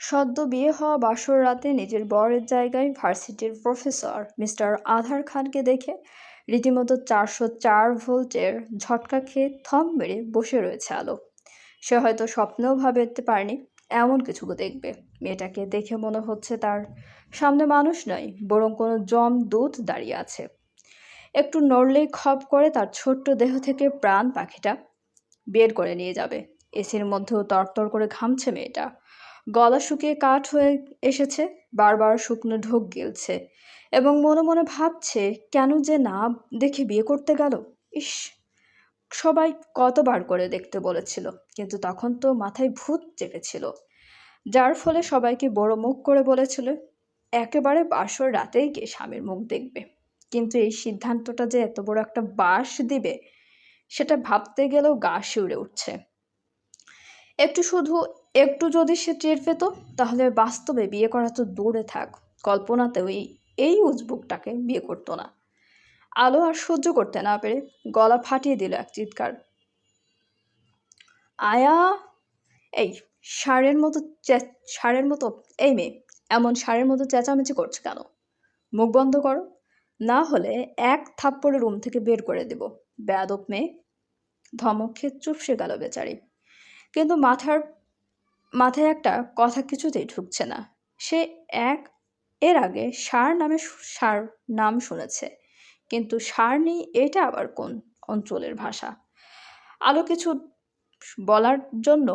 সদ্য বিয়ে হওয়া বাসর রাতে নিজের বরের জায়গায় ভার্সিটির প্রফেসর মিস্টার আধার খানকে দেখে রীতিমতো 404 ভোল্টের ঝটকা খেয়ে থম মেরে বসে রয়েছে আলো। সে হয়তো স্বপ্নেও ভাবতে পারেনি এমন কিছু দেখবে। মেয়েটাকে দেখে মনে হচ্ছে তার সামনে মানুষ নয়, বরং কোনো জমদূত দাঁড়িয়ে আছে। একটু নড়লেই খপ করে তার ছোট্ট দেহ থেকে প্রাণ পাখিটা বের করে নিয়ে যাবে। এসির মধ্যেও তরতর করে ঘামছে মেয়েটা, গলা শুকিয়ে কাঠ হয়ে এসেছে, বারবার শুকনো ঢোক গিলছে এবং মনে মনে ভাবছে কেন যে না দেখে বিয়ে করতে গেল। ইস, সবাই কতবার করে দেখতে বলেছিল, কিন্তু তখন তো মাথায় ভূত চেপেছিল, যার ফলে সবাইকে বড় মুখ করে বলেছিল একেবারে বাসর রাতেই গিয়ে স্বামীর মুখ দেখবে। কিন্তু এই সিদ্ধান্তটা যে এত বড় একটা বাস দিবে, সেটা ভাবতে গেলেও গা শিউরে উঠছে। শুধু একটু যদি সে টের পেত, তাহলে বাস্তবে বিয়ে করা তো দূরে থাক, কল্পনাতেও এই উজবুকটাকে বিয়ে করতো না। আলো আর সহ্য করতে না পেরে গলা ফাটিয়ে দিল এক চিৎকার। আয়া! এই ষাঁড়ের মতো এই মেয়ে, এমন ষাঁড়ের মতো চেঁচামেচি করছো কেন? মুখ বন্ধ করো, না হলে এক থাপ্পড়ে রুম থেকে বের করে দেব। বেয়াদব মেয়ে! ধমক খেয়ে চুপসে গেল বেচারি। কিন্তু মাথায় একটা কথা কিছুতেই ঢুকছে না। সে এর আগে ষাঁড় নাম শুনেছে, কিন্তু ষাঁড়নি এটা আবার কোন অঞ্চলের ভাষা? আলো কিছু বলার জন্য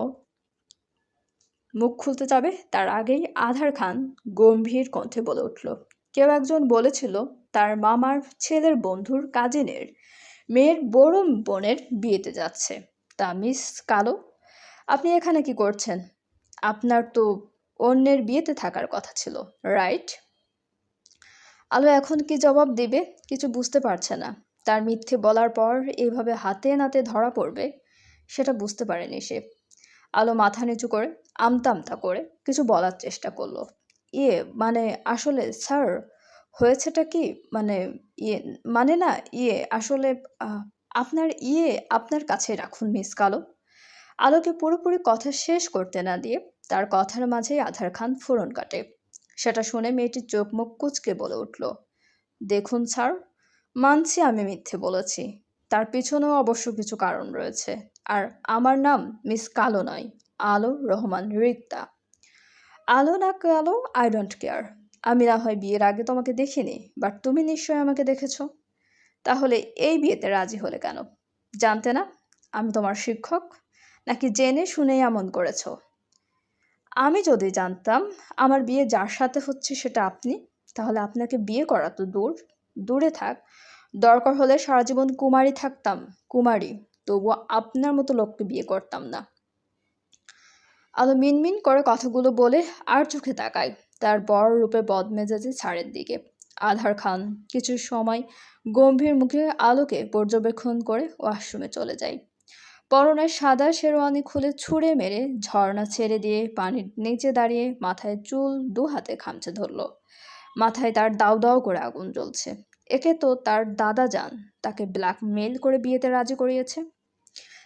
মুখ খুলতে যাবে, তার আগেই আধার খান গম্ভীর কণ্ঠে বলে উঠল, কেউ একজন বলেছিল তার মামার ছেলের বন্ধুর কাজিনের মেয়ের বড় বোনের বিয়েতে যাচ্ছে। তা মিস কালো, আপনি এখানে কি করছেন? আপনার তো অন্যের বিয়েতে থাকার কথা ছিল, রাইট? আলো এখন কি জবাব দেবে কিছু বুঝতে পারছে না। তার মিথ্যে বলার পর এইভাবে হাতে নাতে ধরা পড়বে, সেটা বুঝতে পারেনি সে। আলো মাথা নিচু করে আমতা আমতা করে কিছু বলার চেষ্টা করলো। মানে আসলে স্যার, হয়েছেটা কি, মানে ইয়ে মানে না আসলে আহ, আপনার কাছে রাখুন মিস কালো। আলোকে পুরোপুরি কথা শেষ করতে না দিয়ে তার কথার মাঝেই আধার খান ফোড়ন কাটে। সেটা শুনে মেয়েটির চোখ মুখ কুঁচকে বলে উঠল, দেখুন স্যার, মানছি আমি মিথ্যে বলেছি, তার পিছনেও অবশ্য কিছু কারণ রয়েছে। আর আমার নাম মিস কালো নয়, আলো রহমান রিক্তা। আলো না কালো, আই ডোন্ট কেয়ার। আমি না হয় বিয়ের আগে তোমাকে দেখিনি, বাট তুমি নিশ্চয়ই আমাকে দেখেছো। তাহলে এই বিয়েতে রাজি হলে কেন? জানতে না আমি তোমার শিক্ষক? নাকি জেনে শুনেই এমন করেছো? আমি যদি জানতাম আমার বিয়ে যার সাথে হচ্ছে সেটা আপনি, তাহলে আপনাকে বিয়ে করা তো দূরে থাক, দরকার হলে সারা জীবন কুমারী থাকতাম, কুমারী, তবুও আপনার মতো লোককে বিয়ে করতাম না। আলো মিনমিন করে কথাগুলো বলে আর চোখে তাকায় তার বড় রূপে বদমেজাজে ছাড়ের দিকে। আধার খান কিছু সময় গম্ভীর মুখে আলোকে পর্যবেক্ষণ করে ওয়াশরুমে চলে যায়। পরনের সাদা শেরওয়ানি খুলে ছুঁড়ে মেরে ঝর্ণা ছেড়ে দিয়ে পানির নিচে দাঁড়িয়ে মাথায় চুল দু হাতে খামচে ধরল। মাথায় তার দাউ দাউ করে আগুন জ্বলছে। একে তো তার দাদা যান তাকে ব্ল্যাকমেইল করে বিয়েতে রাজি করিয়েছে,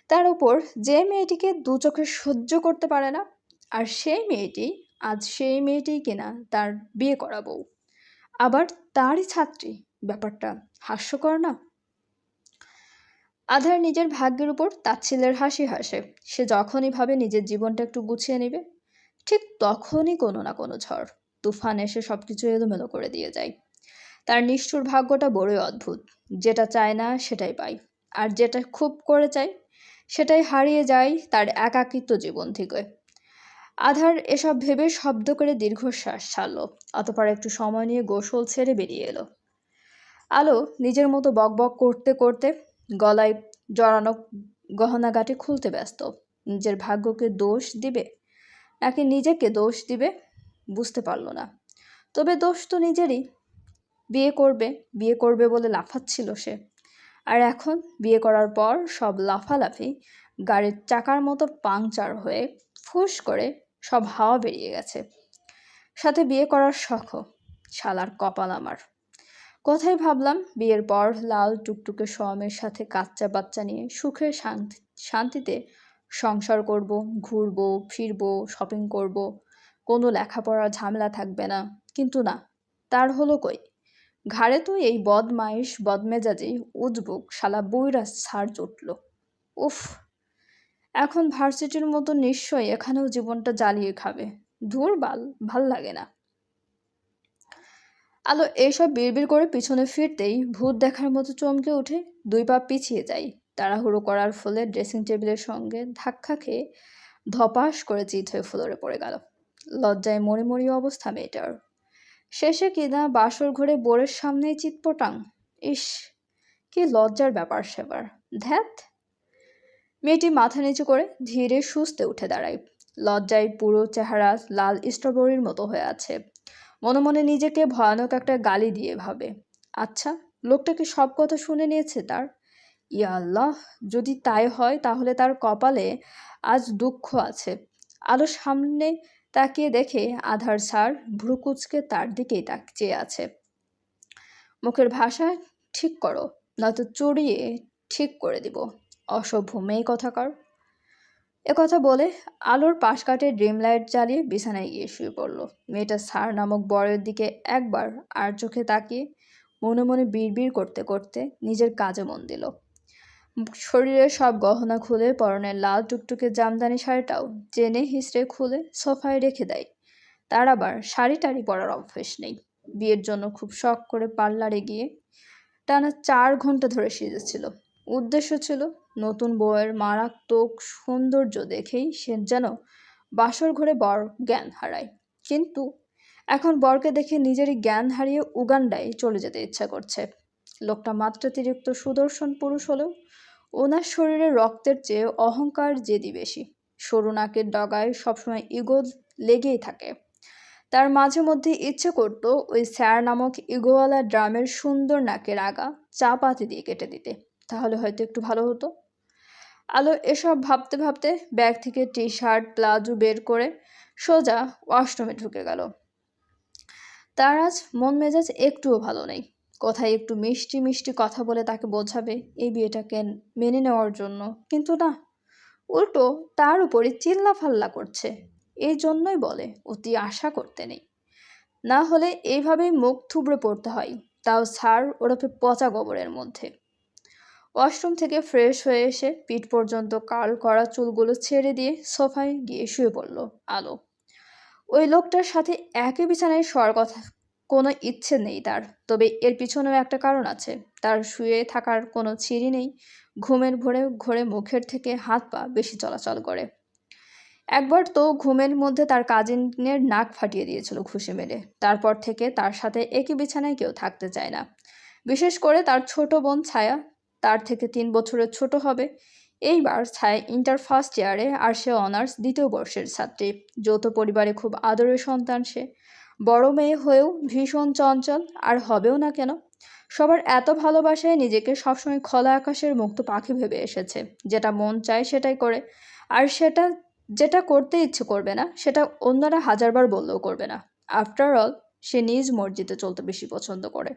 তার উপর যে মেয়েটিকে দু চোখে সহ্য করতে পারে না, আর সেই মেয়েটি কিনা তার বিয়ে করা বউ, আবার তারই ছাত্রী। ব্যাপারটা হাস্যকর না? আধার নিজের ভাগ্যের উপর তাচ্ছিল্যের হাসি হাসে। সে যখনই ভাবে নিজের জীবনটা একটু গুছিয়ে নেবে, ঠিক তখনই কোনো না কোনো ঝড় তুফান এসে সবকিছু এলোমেলো করে দিয়ে যায়। তার নিষ্ঠুর ভাগ্যটা বড়ই অদ্ভুত, যেটা চায় না সেটাই পায়, আর যেটা খুব করে চায় সেটাই হারিয়ে যায় তার একাকিত্ব জীবন থেকে। আধার এসব ভেবে শব্দ করে দীর্ঘশ্বাস ছাড়ল, অতপর একটু সময় নিয়ে গোসল ছেড়ে বেরিয়ে এলো। আলো নিজের মতো বকবক করতে করতে গলায় জড়ানো গহনাগাটি খুলতে ব্যস্ত। নিজের ভাগ্যকে দোষ দিবে নাকি নিজেকে দোষ দিবে বুঝতে পারল না। তবে দোষ তো নিজেরই। বিয়ে করবে বলে লাফাচ্ছিল সে, আর এখন বিয়ে করার পর সব লাফালাফি গাড়ির চাকার মতো পাংচার হয়ে ফুস করে সব হাওয়া বেরিয়ে গেছে। সাথে বিয়ে করার শখও। শালার কপাল আমার! কোথায় ভাবলাম বিয়ের পর লাল টুকটুকে স্বামীর সাথে বাচ্চা বাচ্চা নিয়ে সুখে শান্তিতে সংসার করব, ঘুরবো ফিরবো, শপিং করব, কোনো লেখাপড়ার ঝামেলা থাকবে না, কিন্তু না, তার হলো কই। ঘাড়ে তো এই বদমাইশ বদমেজাজি উজবুক শালা বুইড়া ছাড় জুটল। উফ, এখন ভার্সিটির মতো নিশ্চয়ই এখানেও জীবনটা জ্বালিয়ে খাবে। ধুর বাল, ভাল লাগে না। আলো এইসব বিড়বিড় করে পিছনে ফিরতেই ভূত দেখার মতো চমকে উঠে 2 পা পিছিয়ে যায়। তাড়াহুড়ো করার ফলে ড্রেসিং টেবিলের সঙ্গে ধাক্কা খেয়ে ধপাস করে চিত হয়ে ফ্লোরে পড়ে গেল। লজ্জায় মরি মরি অবস্থা মেয়েটার। শেষে কিনা বাসর ঘরে বোরের সামনেই চিৎপটাং। ইস, কি লজ্জার ব্যাপার সেবার। ধ্যাত। মেয়েটি মাথা নিচু করে ধীরে সুস্থে উঠে দাঁড়ায়। লজ্জায় পুরো চেহারা লাল স্ট্রবেরির মতো হয়ে আছে। মনে মনে নিজেকে ভয়ানক একটা গালি দিয়ে ভাবে, আচ্ছা, লোকটা কি সব কথা শুনে নিয়েছে তার? ইয়া আল্লাহ, যদি তাই হয় তাহলে তার কপালে আজ দুঃখ আছে। আলো সামনে তাকিয়ে দেখে আধার স্যার ভ্রুকুচকে তার দিকেই চেয়ে আছে। মুখের ভাষা ঠিক করো, নয়তো চড়িয়ে ঠিক করে দিব, অসভ্য মেয়ে কথাকার। একথা বলে আলোর পাশ কাটে ড্রিম লাইট জ্বালিয়ে বিছানায় গিয়ে শুয়ে পড়ল। মেয়েটা স্যার নামক বরের দিকে একবার আর চোখে তাকিয়ে মনে মনে বিড়বিড় করতে করতে নিজের কাজে মন দিল। শরীরের সব গহনা খুলে পরনের লাল টুকটুকে জামদানি শাড়িটাও চেনে হিসড়ে খুলে সোফায় রেখে দেয়। তার আবার শাড়ি টাড়ি পরার অভ্যেস নেই। বিয়ের জন্য খুব শখ করে পার্লারে গিয়ে টানা 4 ঘন্টা ধরে সেজেছিল। উদ্দেশ্য ছিল নতুন বউয়ের মারাত্মক সৌন্দর্য দেখেই সে যেন বাসর ঘরে বর জ্ঞান হারায়। কিন্তু এখন বরকে দেখে নিজেরই জ্ঞান হারিয়ে উগান্ডায় চলে যেতে ইচ্ছা করছে। লোকটা মাত্রাতিরিক্ত সুদর্শন পুরুষ হলেও ওনার শরীরে রক্তের চেয়ে অহংকার জেদি বেশি। সরু নাকের ডগায় সবসময় ইগো লেগেই থাকে। তার মাঝে মধ্যে ইচ্ছে করত ওই স্যার নামক ইগোওয়ালা ড্রামের সুন্দর নাকের আগা চা পাতি দিয়ে কেটে দিতে, তাহলে হয়তো একটু ভালো হতো। আলো এসব ভাবতে ভাবতে ব্যাগ থেকে টি শার্ট প্লাজো বের করে সোজা ওয়াশরুমে ঢুকে গেল। তার আজ মন মেজাজ একটুও ভালো নেই। কোথায় একটু মিষ্টি মিষ্টি কথা বলে তাকে বোঝাবে এই বিয়েটাকে মেনে নেওয়ার জন্য, কিন্তু না, উল্টো তার উপরে চিল্লাফাল্লা করছে। এই জন্যই বলে অতি আশা করতে নেই, না হলে এইভাবেই মুখ থুবড়ে পড়তে হয়, তাও স্যার ওরফে পচা গোবরের মধ্যে। ওয়াশরুম থেকে ফ্রেশ হয়ে এসে পিঠ পর্যন্ত কার্ল করা চুলগুলো ছেড়ে দিয়ে সোফায় গিয়ে শুয়ে পড়ল আলো। ওই লোকটার সাথে একই বিছানায় শোয়ার কথা কোনো ইচ্ছে নেই তার, তবে এর পিছনেও একটা কারণ আছে। তার শুয়ে থাকার কোনো ছিঁড়ি নেই। ঘুমের ভোরে ঘোরে মুখের থেকে হাত পা বেশি চলাচল করে। একবার তো ঘুমের মধ্যে তার কাজিনের নাক ফাটিয়ে দিয়েছিল ঘুষি মেরে। তারপর থেকে তার সাথে একই বিছানায় কেউ থাকতে চায় না। বিশেষ করে তার ছোট বোন ছায়া, তার থেকে 3 বছরের ছোট হবে। এইবার ছায়া ইন্টার ফার্স্ট ইয়ারে, আর সে অনার্স 2য় বর্ষের ছাত্রী। যৌথ পরিবারে খুব আদরের সন্তান সে। বড় মেয়ে হয়েও ভীষণ চঞ্চল, আর হবেও না কেন। সবার এত ভালোবাসায় নিজেকে সবসময় খোলা আকাশের মুক্ত পাখি ভেবে এসেছে। যেটা মন চায় সেটাই করে, আর যেটা করতে ইচ্ছে করবে না সেটা অন্যরা 1000বার বললেও করবে না। আফটার অল সে নিজ মর্জিতে চলতে বেশি পছন্দ করে।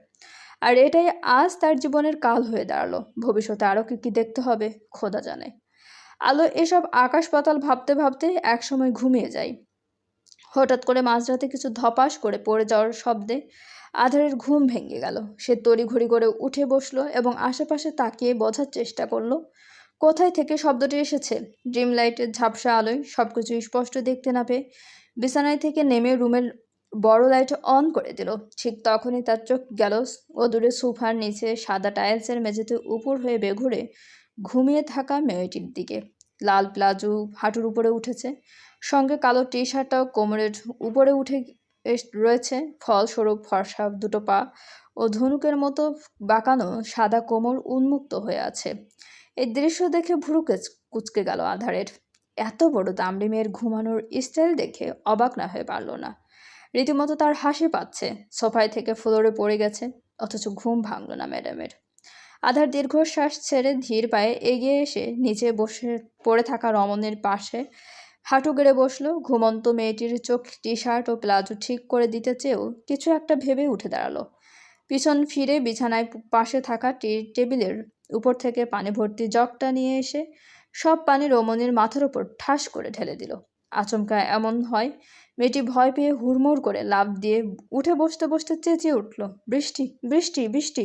আর এটাই আজ তার জীবনের কাল হয়ে দাঁড়ালো। ভবিষ্যতে আরও কি দেখতে হবে খোদা জানে। আলো এসব আকাশ পাতাল ভাবতে ভাবতে একসময় ঘুমিয়ে যায়। হঠাৎ করে মাঝরাতে কিছু ধপাস করে পড়ে যাওয়ার শব্দে আধারের ঘুম ভেঙে গেল। সে তড়িঘড়ি করে উঠে বসলো এবং আশেপাশে তাকিয়ে বোঝার চেষ্টা করলো কোথায় থেকে শব্দটি এসেছে। ড্রিম লাইটের ঝাপসা আলোয় সবকিছু স্পষ্ট দেখতে না পেয়ে বিছানায় থেকে নেমে রুমের বড় লাইট অন করে দিল। ঠিক তখনই তার চোখ গেল অদূরে সোফার নিচে সাদা টাইলসের মেঝেতে উপর হয়ে বেঘুরে ঘুমিয়ে থাকা মেয়েটির দিকে। লাল প্লাজো হাঁটুর উপরে উঠেছে, সঙ্গে কালো টি শার্টটাও কোমরের উপরে উঠে রয়েছে। ফলস্বরূপ ফর্সা দুটো পা ও ধনুকের মতো বাঁকানো সাদা কোমর উন্মুক্ত হয়ে আছে। এই দৃশ্য দেখে ভ্রু কুঁচকে গেল আধারের। এত বড় দামড়ি মেয়ের ঘুমানোর স্টাইল দেখে অবাক না হয়ে পারল না। রীতিমতো তার হাসি পাচ্ছে। সোফায় থেকে ফ্লোরে পড়ে গেছে, অথচ ঘুম ভাঙল না ম্যাডামের। আধার দীর্ঘশ্বাস ছেড়ে ধীর পায়ে এগিয়ে এসে নিচে বসে পড়ে থাকা রমণের পাশে হাঁটু গেড়ে বসলো। ঘুমন্ত মেয়েটির চোখ টি শার্ট ও প্লাজো ঠিক করে দিতে চেয়েও কিছু একটা ভেবে উঠে দাঁড়ালো। পিছন ফিরে বিছানায় পাশে থাকা টেবিলের উপর থেকে পানি ভর্তি জগটা নিয়ে এসে সব পানি রমণীর মাথার উপর ঠাস করে ঢেলে দিল। আচমকা এমন হয়, মেয়েটি ভয় পেয়ে হুড়মুড় করে লাফ দিয়ে উঠে বসতে বসতে চেঁচিয়ে উঠল, বৃষ্টি বৃষ্টি বৃষ্টি।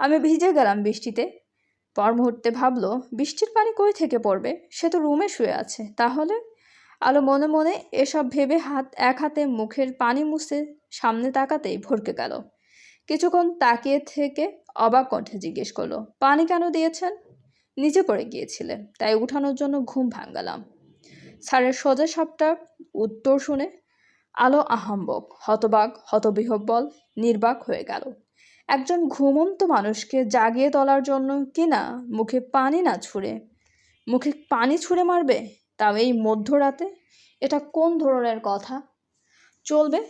আমি ভিজে গেলাম বৃষ্টিতে। পর মুহূর্তে ভাবলো, বৃষ্টির পানি কই থেকে পড়বে, সে তো রুমে শুয়ে আছে। তাহলে আলো মনে মনে এসব ভেবে এক হাতে মুখের পানি মুছে সামনে তাকাতেই ভরকে গেল। কিছুক্ষণ তাকিয়ে থেকে অবাক কণ্ঠে জিজ্ঞেস করলো, পানি কেন দিয়েছেন? নিচে পড়ে গিয়েছিলে, তাই উঠানোর জন্য ঘুম ভাঙালাম। স্যারের সোজা সাপটার উত্তর শুনে আলো আহাম্বক, হতবাক, হতবিহ্বল, নির্বাক হয়ে গেল। একজন ঘুমন্ত মানুষকে জাগিয়ে তোলার জন্য কিনা মুখে পানি ছুঁড়ে মারবে, তাও এই মধ্যরাতে? এটা কোন ধরনের কথা? চলবে,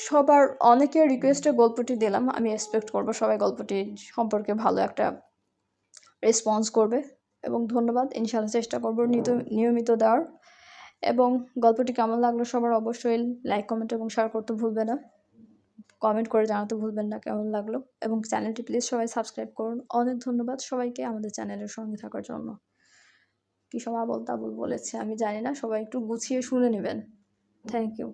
সবার অনেকের রিকোয়েস্টে গল্পটি দিলাম। আমি এক্সপেক্ট করব সবাই গল্পটি সম্পর্কে ভালো একটা রেসপন্স করবে, এবং ধন্যবাদ। ইনশাআল্লাহ চেষ্টা করব নিয়মিত দেওয়ার। এবং গল্পটি কেমন লাগলো সবার অবশ্যই লাইক, কমেন্ট এবং শেয়ার করতে ভুলবে না। কমেন্ট করে জানাতে ভুলবেন না কেমন লাগলো, এবং চ্যানেলটি প্লিজ সবাই সাবস্ক্রাইব করুন। অনেক ধন্যবাদ সবাইকে আমাদের চ্যানেলের সঙ্গে থাকার জন্য। কী সব আবল তাবল বলেছে আমি জানি না, সবাই একটু গুছিয়ে শুনে নেবেন। Thank you.